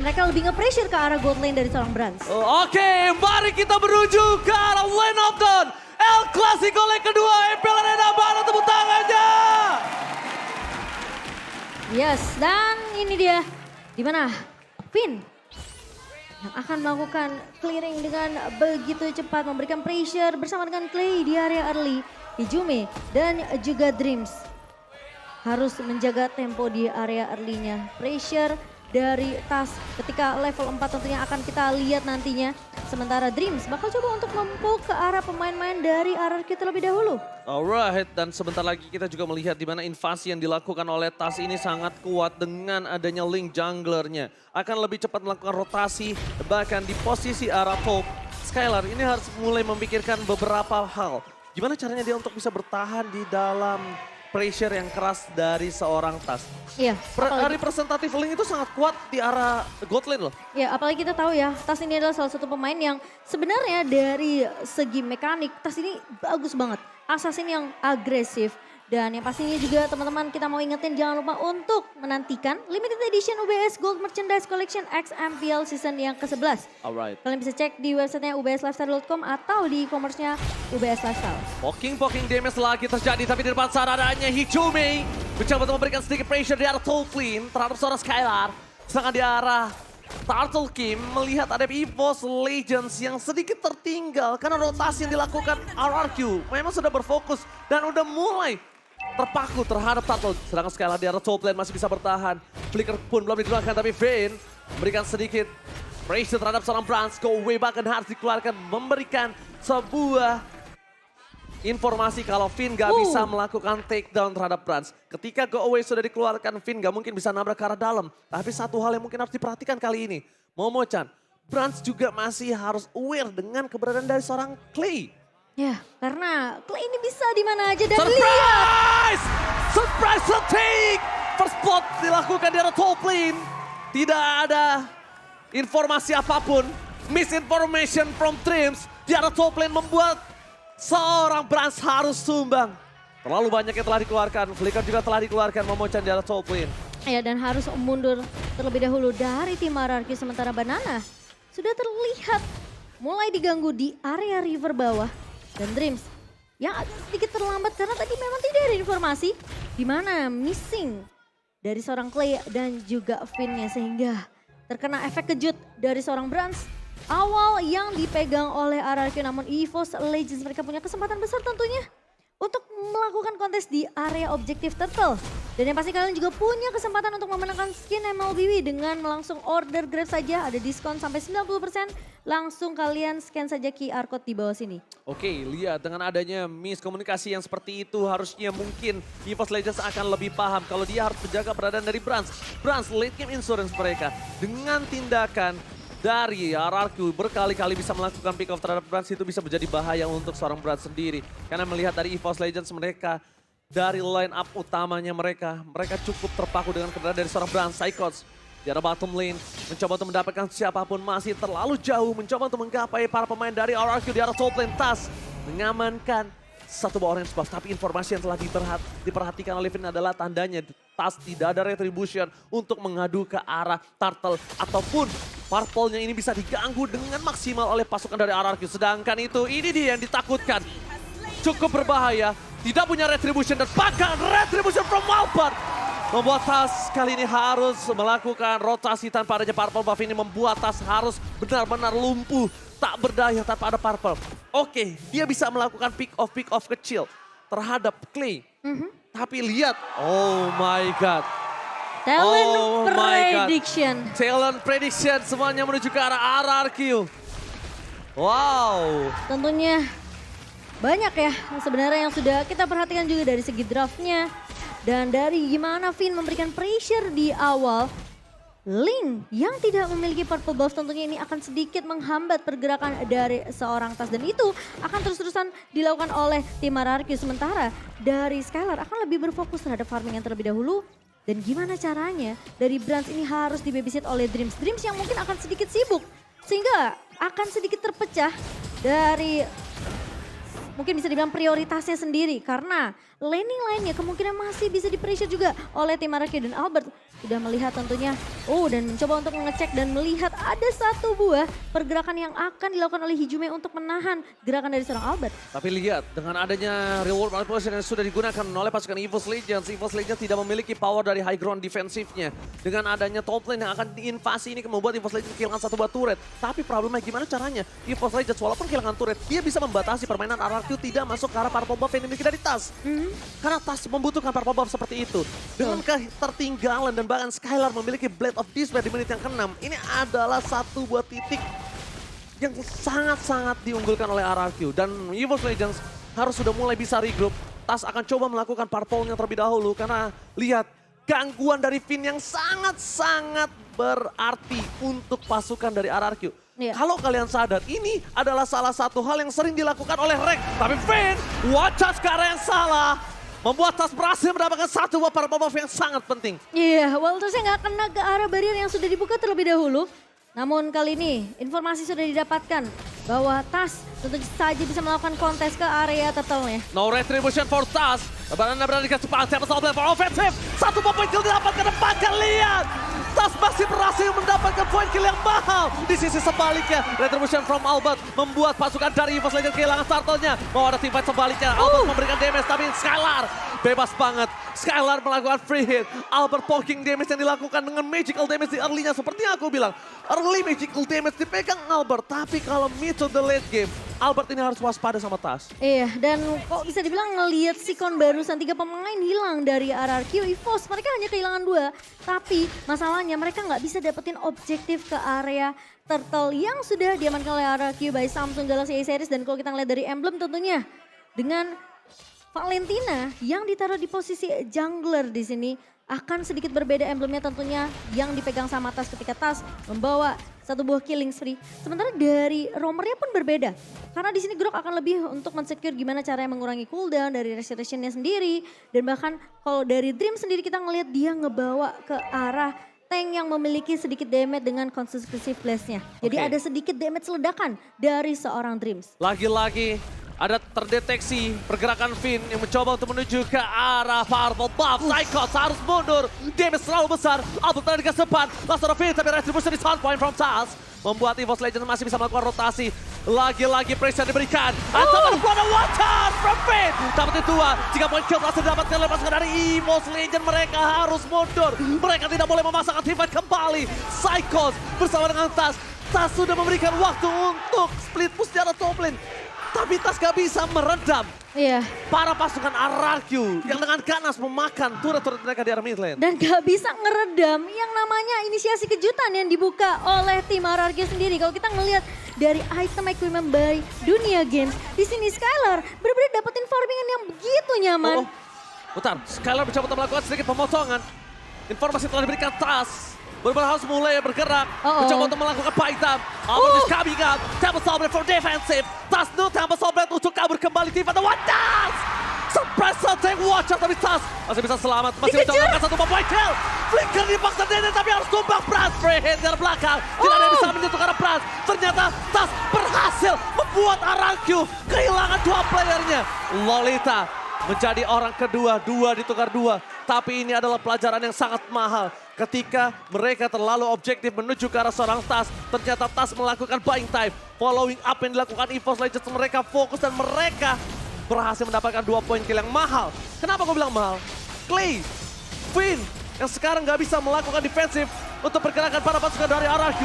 Mereka lebih nge-pressure ke arah gold lane dari seorang Brans. Oke, mari kita menuju ke arah lane of dawn. El Clasico leg kedua, MPL Arena, mana tepuk tangannya? Yes, dan ini dia. Di mana Finn yang akan melakukan clearing dengan begitu cepat, memberikan pressure bersama dengan Clay di area early. Hijume dan juga Dreams harus menjaga tempo di area early-nya. Pressure dari Tas ketika level 4 tentunya akan kita lihat nantinya. Sementara Dreams bakal coba untuk mempull ke arah pemain-pemain dari RRQ terlebih dahulu. Alright, dan sebentar lagi kita juga melihat di mana invasi yang dilakukan oleh Tas ini sangat kuat dengan adanya link junglernya. Akan lebih cepat melakukan rotasi, bahkan di posisi arah top. Skylar ini harus mulai memikirkan beberapa hal. Gimana caranya dia untuk bisa bertahan di dalam pressure yang keras dari seorang Tas. Iya. Representatif link itu sangat kuat di arah god lane loh. Ya, apalagi kita tahu ya, Tas ini adalah salah satu pemain yang sebenarnya dari segi mekanik, Tas ini bagus banget. Assassin yang agresif. Dan yang pastinya juga teman-teman kita mau ingetin jangan lupa untuk menantikan limited edition UBS Gold Merchandise Collection XMPL season yang ke-11. Alright. Kalian bisa cek di websitenya ubslifestyle.com atau di e-commerce-nya UBS Lifestyle. Poking damage lagi terjadi, tapi di depan sana adanya Hijume. Mencoba untuk memberikan sedikit pressure di arah top lane terhadap seorang Skylar. Sedangkan di arah Turtle Kim melihat ada EVOS Legends yang sedikit tertinggal karena rotasi yang dilakukan RRQ. Memang sudah berfokus dan udah mulai terpaku terhadap Turtle. Sedangkan Skylar di arah top lane masih bisa bertahan. Flicker pun belum digunakan, tapi Vayne memberikan sedikit pressure terhadap seorang Brans. Go away bahkan harus dikeluarkan, memberikan sebuah informasi kalau Finn gak bisa melakukan takedown terhadap Brans. Ketika go away sudah dikeluarkan, Finn gak mungkin bisa nabrak ke arah dalam. Tapi satu hal yang mungkin harus diperhatikan kali ini, Momo-chan, Brans juga masih harus aware dengan keberadaan dari seorang Clay. Ya, karena Clay ini bisa di mana aja dan lihat. Surprise! Surprise take! First blood dilakukan di arah top lane. Tidak ada informasi apapun. Misinformation from Dreams di arah top lane membuat seorang Brans harus sumbang. Terlalu banyak yang telah dikeluarkan. Flicker juga telah dikeluarkan, Momo-chan di arah top lane. Ya, dan harus mundur terlebih dahulu dari tim RRQ. Sementara Banana sudah terlihat mulai diganggu di area river bawah. Dan Dreams yang agak sedikit terlambat karena tadi memang tidak ada informasi di mana missing dari seorang Clay dan juga Finn-nya sehingga terkena efek kejut dari seorang Brans. Awal yang dipegang oleh RRQ namun EVOS Legends mereka punya kesempatan besar tentunya untuk melakukan kontes di area objektif Turtle. Dan yang pasti kalian juga punya kesempatan untuk memenangkan skin MLBB dengan langsung order Grab saja. Ada diskon sampai 90%. Langsung kalian scan saja QR code di bawah sini. Oke, lihat dengan adanya miskomunikasi yang seperti itu harusnya mungkin EVOS Legends akan lebih paham kalau dia harus menjaga keberadaan dari Brans. Brans late game insurance mereka dengan tindakan dari RRQ berkali-kali bisa melakukan pick off terhadap Brans itu bisa menjadi bahaya untuk seorang Brans sendiri. Karena melihat dari EVOS Legends mereka, dari line up utamanya mereka cukup terpaku dengan keberadaan dari seorang Brans. Psychots di arah bottom lane, mencoba untuk mendapatkan siapapun masih terlalu jauh, mencoba untuk menggapai para pemain dari RRQ di arah top lane. Tas mengamankan satu buah orange buff, tapi informasi yang telah diperhatikan oleh Finn adalah tandanya Tas tidak ada retribution untuk mengadu ke arah Turtle ataupun Purple-nya ini bisa diganggu dengan maksimal oleh pasukan dari RRQ. Sedangkan ini dia yang ditakutkan. Cukup berbahaya, tidak punya retribution dan bahkan retribution from Malphite. Membuat Tas kali ini harus melakukan rotasi tanpa adanya Purple buff ini. Membuat Tas harus benar-benar lumpuh, tak berdaya tanpa ada Purple. Oke, dia bisa melakukan pick off kecil terhadap Clay. Tapi lihat, oh my god. Talent prediction. Talent prediction semuanya menuju ke arah RRQ. Wow. Tentunya banyak ya sebenarnya yang sudah kita perhatikan juga dari segi draftnya. Dan dari gimana Finn memberikan pressure di awal. Link yang tidak memiliki purple buff tentunya ini akan sedikit menghambat pergerakan dari seorang Tas. Dan itu akan terus-terusan dilakukan oleh tim RRQ. Sementara dari Skylar akan lebih berfokus terhadap farming yang terlebih dahulu. Dan gimana caranya dari Brans ini harus dibabysit oleh Dreams. Dreams yang mungkin akan sedikit sibuk. Sehingga akan sedikit terpecah dari mungkin bisa dibilang prioritasnya sendiri. Karena laning lainnya kemungkinan masih bisa di-pressure juga oleh tim Araki, dan Albert sudah melihat tentunya. Dan mencoba untuk mengecek dan melihat ada satu buah pergerakan yang akan dilakukan oleh Hijume untuk menahan gerakan dari seorang Albert. Tapi lihat, dengan adanya reward manipulation yang sudah digunakan oleh pasukan EVOS Legends tidak memiliki power dari high ground defensifnya. Dengan adanya top lane yang akan diinvasi ini membuat EVOS Legends kehilangan satu buah turret. Tapi problemnya gimana caranya? EVOS Legends walaupun kehilangan turret, dia bisa membatasi permainan RRQ tidak masuk ke arah purple buff yang dimiliki dari Tas. Karena Tas membutuhkan purple buff seperti itu. Dengan ketertinggalan dan bahkan Skylar memiliki Blade of Despair di menit yang ke-6. Ini adalah satu buah titik yang sangat-sangat diunggulkan oleh RRQ. Dan EVOS Legends harus sudah mulai bisa regroup. Tas akan coba melakukan purple-nya terlebih dahulu. Karena lihat gangguan dari Finn yang sangat-sangat berarti untuk pasukan dari RRQ. Kalau kalian sadar, ini adalah salah satu hal yang sering dilakukan oleh Rek. Tapi Finn, wajah sekarang yang salah. Membuat Tas berhasil mendapatkan satu buah purple buff yang sangat penting. Waltersnya nggak kena ke arah barrier yang sudah dibuka terlebih dahulu. Namun kali ini informasi sudah didapatkan bahwa Tas tentu saja bisa melakukan kontes ke area turtle-nya. No retribution for Tas. Lebaran berada di kecepatan, siapa soal for offensive. Satu poin kill didapatkan depan, kalian. Tas masih berhasil mendapatkan poin kill yang mahal. Di sisi sebaliknya, retribution from Albert membuat pasukan dari EVOS Legends kehilangan turtle-nya. Mau ada teamfight sebaliknya, Albert memberikan damage tapi Skylar bebas banget. Skylar melakukan free hit. Albert poking damage yang dilakukan dengan magical damage di early-nya. Seperti yang aku bilang, early magical damage dipegang Albert. Tapi kalau mid to the late game, Albert ini harus waspada sama Tas. Dan kok bisa dibilang ngelihat sikon barusan 3 pemain hilang dari RRQ EVOS. Mereka hanya kehilangan 2. Tapi masalahnya mereka nggak bisa dapetin objektif ke area turtle yang sudah diamankan oleh RRQ by Samsung Galaxy A-Series. Dan kalau kita ngeliat dari emblem tentunya dengan Valentina yang ditaruh di posisi jungler di sini akan sedikit berbeda emblemnya tentunya yang dipegang sama Tas ketika Tas membawa satu buah killing spree. Sementara dari roamernya pun berbeda. Karena di sini Grok akan lebih untuk mensecure gimana caranya mengurangi cooldown dari restorationnya sendiri. Dan bahkan kalau dari Dream sendiri kita ngelihat dia ngebawa ke arah tank yang memiliki sedikit damage dengan consecutive blast-nya. Jadi ada sedikit damage ledakan dari seorang Dreams. Lagi-lagi ada terdeteksi pergerakan Finn yang mencoba untuk menuju ke arah purple buff. Psychos harus mundur. Damage terlalu besar. Albert berada di kesepan. Langsung ada Finn tapi retribution di sound point from Tas. Membuat EVOS Legends masih bisa melakukan rotasi. Lagi-lagi pressure diberikan. Ancaman kepada water from Finn. Dapat itu 3 poin kill berhasil didapatkan oleh pasukan dari EVOS Legends. Mereka harus mundur. Mereka tidak boleh memasangkan teamfight kembali. Psychos bersama dengan Tas. Tas sudah memberikan waktu untuk split push secara top lane. Tapi Tas gak bisa meredam para pasukan RRQ yang dengan ganas memakan turret-turret mereka di arah mid lane. Dan gak bisa ngeredam yang namanya inisiasi kejutan yang dibuka oleh tim RRQ sendiri. Kalau kita ngelihat dari item equipment by Dunia Games, di sini Skylar benar-benar dapetin farmingan yang begitu nyaman. Bentar, Skylar mencoba untuk melakukan sedikit pemotongan. Informasi telah diberikan Tas. Benar-benar harus mulai bergerak. Mencoba untuk melakukan paitam. Albert is coming up. Temple Soulblade for defensive. Tas no Temple Soulblade untuk kabur kembali. Tiba the one Tas! Surprise attack Watcher tapi Tas masih bisa selamat. Masih mencoba melakukan satu point kill. Flicker dipaksa Dede tapi harus tumbang Brans. Free hit dari belakang. Tidak ada yang bisa menyentuh karena Brans. Ternyata Tas berhasil membuat RRQ kehilangan 2 playernya. Lolita menjadi orang kedua, 2 ditukar 2. Tapi ini adalah pelajaran yang sangat mahal. Ketika mereka terlalu objektif menuju ke arah seorang Tas, ternyata Tas melakukan buying time. Following up yang dilakukan EVOS Legends, mereka fokus dan mereka berhasil mendapatkan 2 poin kill yang mahal. Kenapa gue bilang mahal? Clay, Finn yang sekarang gak bisa melakukan defensif untuk pergerakan para pasukan dari RRQ.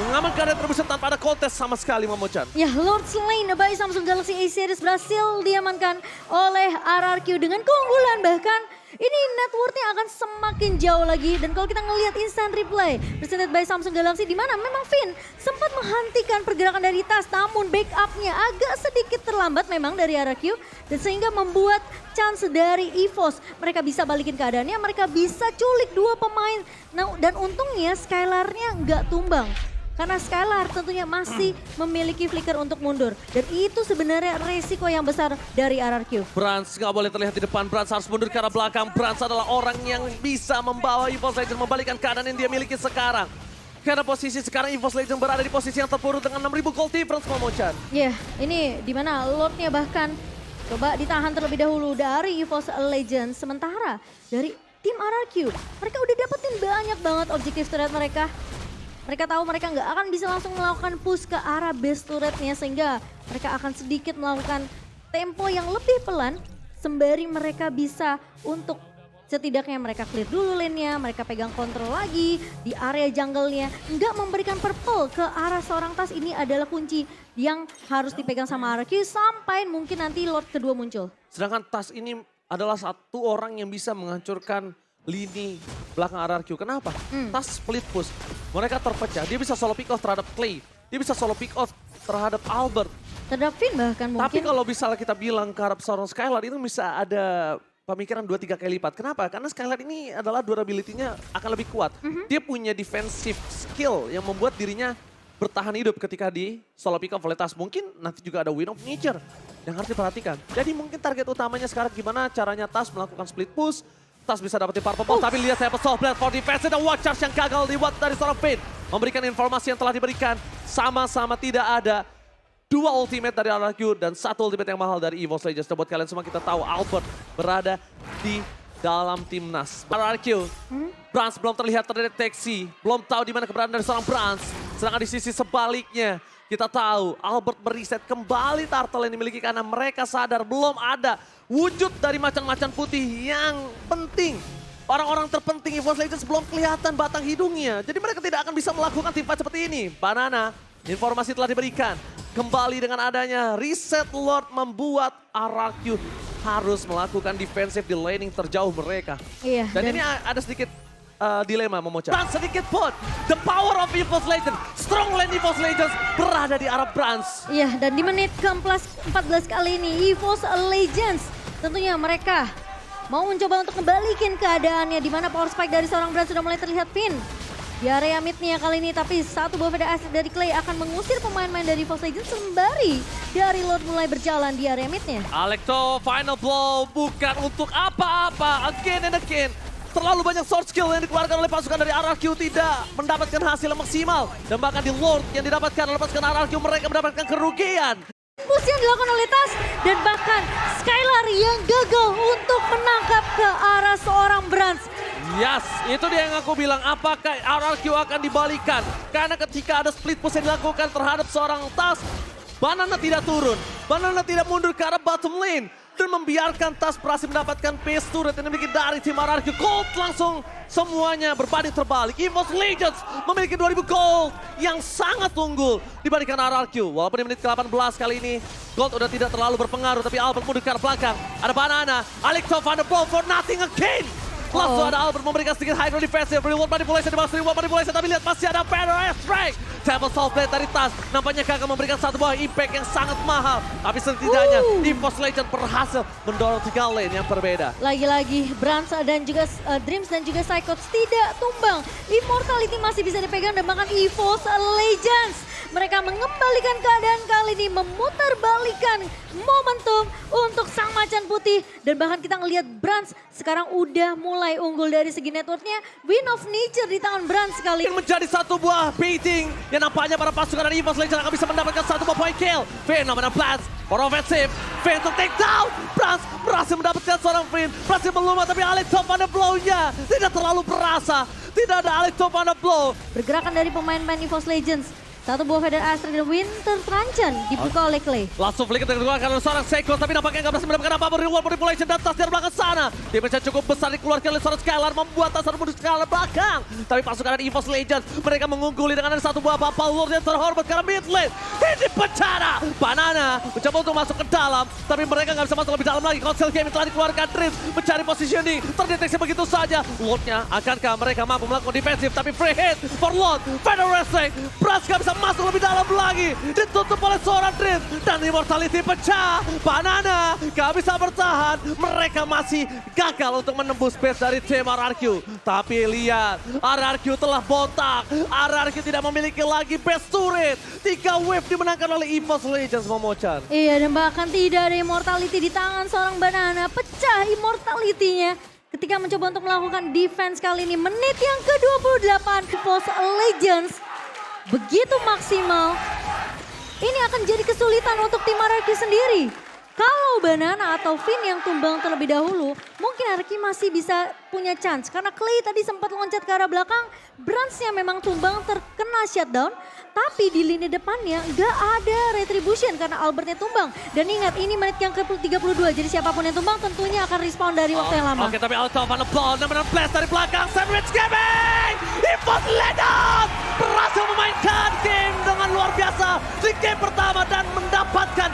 Mengamankan retribution tanpa ada kontes sama sekali, Momochan. Lord Slain by Samsung Galaxy A-Series berhasil diamankan oleh RRQ dengan keunggulan. Bahkan ini net worth-nya akan semakin jauh lagi. Dan kalau kita ngelihat instant replay presented by Samsung Galaxy, di mana memang Finn sempat menghentikan pergerakan dari Tas, namun backup-nya agak sedikit terlambat memang dari RRQ. Dan sehingga membuat chance dari EVOS. Mereka bisa balikin keadaannya, mereka bisa culik 2 pemain. Nah, dan untungnya Skylar-nya nggak tumbang. Karena Skylar tentunya masih memiliki flicker untuk mundur. Dan itu sebenarnya resiko yang besar dari RRQ. Brans nggak boleh terlihat di depan, Brans harus mundur ke arah belakang. Brans adalah orang yang bisa membawa EVOS Legends membalikan keadaan yang dia miliki sekarang. Karena posisi sekarang EVOS Legends berada di posisi yang terpuruk dengan 6.000 gold difference, Momochan. Ini dimana Lordnya bahkan Coba ditahan terlebih dahulu dari EVOS Legends. Sementara dari tim RRQ, mereka udah dapetin banyak banget objektif turret mereka. Mereka tahu mereka nggak akan bisa langsung melakukan push ke arah base turretnya, sehingga mereka akan sedikit melakukan tempo yang lebih pelan sembari mereka bisa untuk setidaknya mereka clear dulu lane-nya, mereka pegang kontrol lagi di area jungle-nya. Nggak memberikan purple ke arah seorang Tas, ini adalah kunci yang harus dipegang sama RRQ sampai mungkin nanti Lord kedua muncul. Sedangkan Tas ini adalah satu orang yang bisa menghancurkan lini belakang RRQ. Kenapa? Tas split push. Mereka terpecah, dia bisa solo pick off terhadap Clay. Dia bisa solo pick off terhadap Albert. Terhadap Finn bahkan mungkin. Tapi kalau misalnya kita bilang ke arah seorang Skylar itu bisa ada pemikiran 2-3 kali lipat. Kenapa? Karena Skylar ini adalah durability-nya akan lebih kuat. Dia punya defensive skill yang membuat dirinya bertahan hidup ketika di solo pick off oleh Tas. Mungkin nanti juga ada Wind of Nature yang harus diperhatikan. Jadi mungkin target utamanya sekarang gimana caranya Tas melakukan split push. Tas bisa dapetin purple ball, tapi lihat saya soft blade for defense dan watch charge yang gagal dibuat dari seorang Finn. Memberikan informasi yang telah diberikan, sama-sama tidak ada. 2 ultimate dari RRQ dan 1 ultimate yang mahal dari EVOS Legends. Dan buat kalian semua kita tahu Albert berada di dalam timnas. RRQ, Brans belum terlihat terdeteksi, belum tahu di mana keberadaan dari seorang Brans. Sedangkan di sisi sebaliknya, kita tahu Albert mereset kembali turtle yang dimiliki karena mereka sadar belum ada wujud dari macan-macan putih yang penting. Orang-orang terpenting EVOS Legends belum kelihatan batang hidungnya. Jadi mereka tidak akan bisa melakukan teamfight seperti ini. Banana, informasi telah diberikan. Kembali dengan adanya reset Lord membuat RRQ harus melakukan defensif di laning terjauh mereka. Iya. Dan ini ada sedikit dilema Momocha. Dan sedikit pun, the power of EVOS Legends, strong lane EVOS Legends berada di arah Brans. Iya, dan di menit ke-14 kali ini EVOS Legends tentunya mereka mau mencoba untuk kembalikan keadaannya di mana power spike dari seorang Brans sudah mulai terlihat. Finn di area mid-nya kali ini, tapi satu buah Veda Asset dari Clay akan mengusir pemain-pemain dari EVOS Legends sembari dari Lord mulai berjalan di area mid-nya. Alecto final blow bukan untuk apa-apa, again and again. Terlalu banyak sword skill yang dikeluarkan oleh pasukan dari RRQ tidak mendapatkan hasil yang maksimal. Dan bahkan di Lord yang didapatkan oleh pasukan RRQ mereka mendapatkan kerugian. Push yang dilakukan oleh Tas dan bahkan Skylar yang gagal untuk menangkap ke arah seorang Brans. Yes, itu dia yang aku bilang. Apakah RRQ akan dibalikan? Karena ketika ada split push yang dilakukan terhadap seorang Tas, Banana tidak turun. Banana tidak mundur ke arah bottom lane. Dan membiarkan Tas berhasil mendapatkan pace turret yang dimiliki dari tim RRQ. Gold langsung semuanya berbanding terbalik. EVOS Legends memiliki 2000 gold yang sangat unggul dibandingkan RRQ. Walaupun di menit ke-18 kali ini Gold udah tidak terlalu berpengaruh. Tapi Albert mundur ke arah belakang. Ada Banana, Alecto van der Ball for nothing again. Langsung ada Albert memberikan sedikit high ground defensive. Reward manipulation di bawah reward manipulation. Tapi lihat masih ada Banner S-Strike. Table soft blade dari Tas. Nampaknya gagal memberikan satu buah impact yang sangat mahal. Tapi setidaknya EVOS Legends berhasil mendorong 3 lane yang berbeda. Lagi-lagi Brans dan juga Dreams dan juga Psychops tidak tumbang. Immortality masih bisa dipegang dan bahkan EVOS Legends. Mereka mengembalikan keadaan kali ini, memutarbalikkan momentum untuk sang macan putih. Dan bahkan kita ngelihat Brans sekarang udah mulai unggul dari segi networknya. Wind of Nature di tangan Brans kali Yang menjadi satu buah baiting yang nampaknya para pasukan dari EVOS Legends akan bisa mendapatkan satu buah point kill. Finn namanya Blast, for offensive. Finn to take down. Brans berhasil mendapatkan seorang Finn. Berhasil melumat tapi Alecto pada blow-nya tidak terlalu berasa. Tidak ada Alecto pada blow. Pergerakan dari pemain-pemain EVOS Legends. Satu buah Feather Astra dan Winter Truncheon dibuka oleh Clay. Langsung flicker dikeluarkan oleh seorang Seiko, tapi nampaknya nggak berhasil mendapatkan apa-apa. Reward manipulation dan Tas dari belakang sana. Damage yang cukup besar dikeluarkan oleh seorang Skylar, membuat Tas mundur Skylar belakang. Tapi pasukan dari EVOS Legends, mereka mengungguli dengan ada satu buah Bapal Lord yang terhormat karena mid lane. Ini pencara. Banana mencoba untuk masuk ke dalam, tapi mereka nggak bisa masuk lebih dalam lagi. Consel Game telah dikeluarkan, Dreams mencari positioning, terdeteksi begitu saja. Lordnya, akankah mereka mampu melakukan defensif, tapi free hit for Lord. Feather Wrestling, Brass nggak bisa masuk lebih dalam lagi, ditutup oleh seorang Dreams dan Immortality pecah. Banana gak bisa bertahan, mereka masih gagal untuk menembus base dari tim RRQ. Tapi lihat, RRQ telah botak, RRQ tidak memiliki lagi base turret. 3 wave dimenangkan oleh EVOS Legends, Momochan. Iya, dan bahkan tidak ada Immortality di tangan seorang Banana, pecah Immortality-nya ketika mencoba untuk melakukan defense kali ini. Menit yang ke-28, EVOS Legends begitu maksimal. Ini akan jadi kesulitan untuk tim RRQ sendiri. Kalau Banana atau Finn yang tumbang terlebih dahulu, mungkin Arki masih bisa punya chance. Karena Clay tadi sempat loncat ke arah belakang, Brans-nya memang tumbang terkena shutdown. Tapi di lini depannya nggak ada retribution karena Albertnya tumbang. Dan ingat ini menit yang ke-32, jadi siapapun yang tumbang tentunya akan respawn dari waktu yang lama. Oke, tapi out of the ball, benar-benar blast dari belakang, Sandwich Gaming! EVOS Legends berhasil memainkan game dengan luar biasa di game pertama dan mendapatkan